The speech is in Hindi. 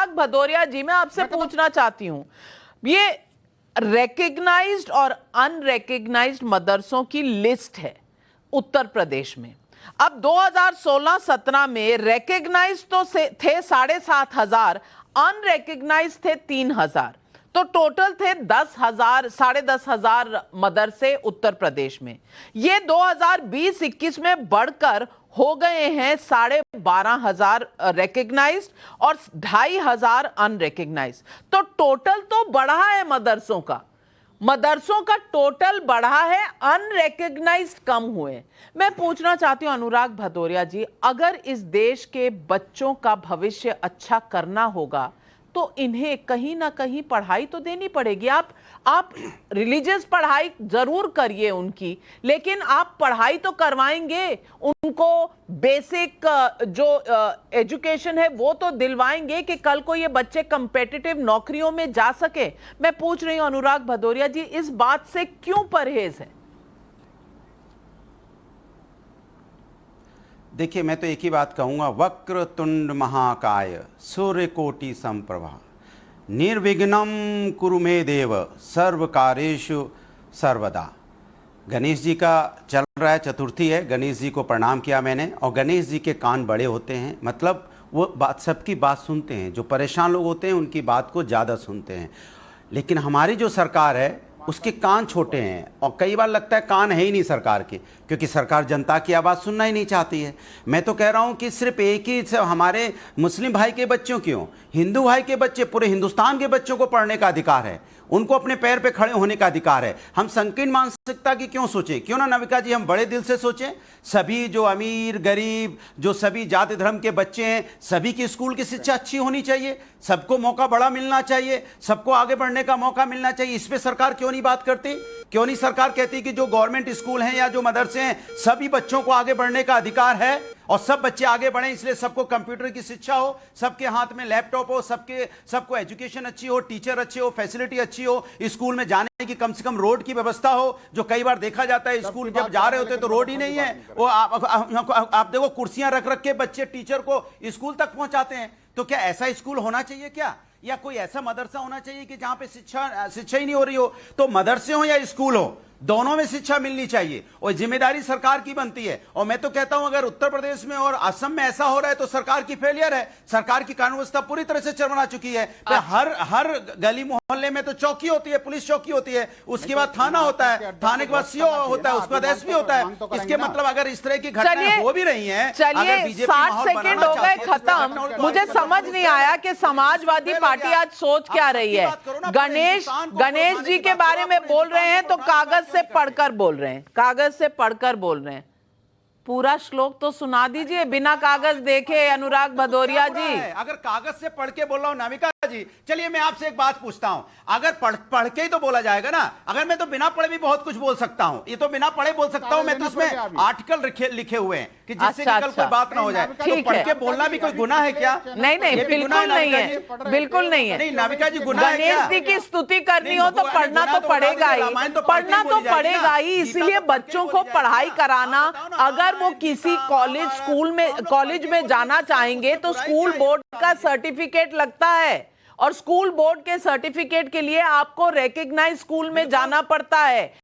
अनुराग भदौरिया जी, मैं आपसे पूछना चाहती हूं, ये रेकग्नाइज्ड और अनरेकग्नाइज्ड मदरसों की लिस्ट है उत्तर प्रदेश में। अब 2016-17 में रेकग्नाइज्ड तो थे 7,500, अनरेकग्नाइज्ड थे 3,000, तो टोटल थे 10,000, 10,500 मदरसे उत्तर प्रदेश में। ये 2020-21 में बढ़कर हो गए हैं 12,500 रेकग्नाइज्ड और 2,500 अनरेकग्नाइज्ड। तो टोटल तो बढ़ा है मदरसों का टोटल बढ़ा है, अनरेकग्नाइज्ड कम हुए। मैं पूछना चाहती हूं अनुराग भदौरिया जी, अगर इस देश के बच्चों का भविष्य अच्छा करना होगा तो इन्हें कहीं ना कहीं पढ़ाई तो देनी पड़ेगी। आप रिलीजियस पढ़ाई जरूर करिए उनकी, लेकिन आप पढ़ाई तो करवाएंगे उनको, बेसिक जो एजुकेशन है वो तो दिलवाएंगे कि कल को ये बच्चे कंपेटिटिव नौकरियों में जा सके। मैं पूछ रही हूं अनुराग भदौरिया जी, इस बात से क्यों परहेज है? देखिए, मैं तो एक ही बात कहूँगा, वक्र तुंड महाकाय सूर्यकोटि समप्रभा निर्विघ्नं कुरु मे देव सर्व कार्येषु सर्वदा। गणेश जी का चल रहा है, चतुर्थी है, गणेश जी को प्रणाम किया मैंने। और गणेश जी के कान बड़े होते हैं, मतलब वो सबकी बात सुनते हैं, जो परेशान लोग होते हैं उनकी बात को ज़्यादा सुनते हैं। लेकिन हमारी जो सरकार है उसके कान छोटे हैं, और कई बार लगता है कान है ही नहीं सरकार के, क्योंकि सरकार जनता की आवाज़ सुनना ही नहीं चाहती है। मैं तो कह रहा हूं कि सिर्फ एक ही हमारे मुस्लिम भाई के बच्चों क्यों, हिंदू भाई के बच्चे, पूरे हिंदुस्तान के बच्चों को पढ़ने का अधिकार है, उनको अपने पैर पे खड़े होने का अधिकार है। हम संकीर्ण मानसिकता की क्यों सोचें? क्यों ना नविका जी हम बड़े दिल से सोचें। सभी जो अमीर गरीब, जो सभी जाति धर्म के बच्चे हैं, सभी की स्कूल की शिक्षा अच्छी होनी चाहिए, सबको मौका बड़ा मिलना चाहिए, सबको आगे बढ़ने का मौका मिलना चाहिए। इस पे सरकार क्यों नहीं बात करती? क्यों नहीं सरकार कहती कि जो गवर्नमेंट स्कूल हैं या जो मदरसे हैं, सभी बच्चों को आगे बढ़ने का अधिकार है और सब बच्चे आगे बढ़ें, इसलिए सबको कंप्यूटर की शिक्षा हो, सबके हाथ में लैपटॉप हो, सबको एजुकेशन अच्छी हो, टीचर अच्छे हो, फैसिलिटी अच्छी हो, स्कूल में जाने की कम से कम रोड की व्यवस्था हो। जो कई बार देखा जाता है स्कूल जब जा रहे होते तो रोड ही नहीं है, वो आप देखो कुर्सियां रख रख के बच्चे टीचर को स्कूल तक पहुंचाते हैं। तो क्या ऐसा स्कूल होना चाहिए क्या? या कोई ऐसा मदरसा होना चाहिए कि जहां पे शिक्षा ही नहीं हो रही हो? तो मदरसे हो या स्कूल हो, दोनों में शिक्षा मिलनी चाहिए और जिम्मेदारी सरकार की बनती है। और मैं तो कहता हूं अगर उत्तर प्रदेश में और असम में ऐसा हो रहा है तो सरकार की फेलियर है। सरकार की कानून व्यवस्था पूरी तरह से चरमरा चुकी है। हर गली मोहल्ले में तो चौकी होती है, पुलिस चौकी होती है, उसके बाद थाना होता है, थाने के बाद सीओ होता है, उसके बाद एसपी होता है। इसके मतलब अगर इस तरह की घटनाएं हो भी रही हैं, चलिए 60 सेकंड हो गए खत्म। मुझे समझ नहीं आया कि समाजवादी पार्टी आज सोच क्या रही है। गणेश जी के बारे में बोल रहे हैं तो कागज से पढ़कर बोल रहे हैं, कागज से पढ़कर बोल रहे हैं। पूरा श्लोक तो सुना दीजिए बिना कागज देखे अनुराग भदौरिया जी। अगर कागज से पढ़ के बोल रहा हूं नविका जी, चलिए मैं आपसे एक बात पूछता हूं, अगर पढ़ के ही तो बोला जाएगा ना। अगर मैं तो बिना पढ़े भी बहुत कुछ बोल सकता हूं, ये तो बिना पढ़े बोल सकता हूं मैं, तो इसमें आर्टिकल लिखे हुए हैं कि जिससे कि कल कोई बात ना हो जाए। तो पढ़ के बोलना भी कोई गुनाह है क्या? नहीं, बिल्कुल नहीं है, बिल्कुल नहीं है। नहीं नविका जी, गुनाह है क्या? गणेश जी की स्तुति करनी हो तो पढ़ना तो पड़ेगा ही, पढ़ना तो पड़ेगा ही। इसीलिए बच्चों को पढ़ाई कराना, अगर वो किसी कॉलेज में जाना चाहेंगे तो स्कूल बोर्ड का सर्टिफिकेट लगता है, और स्कूल बोर्ड के सर्टिफिकेट के लिए आपको रेकग्नाइज स्कूल में जाना पड़ता है।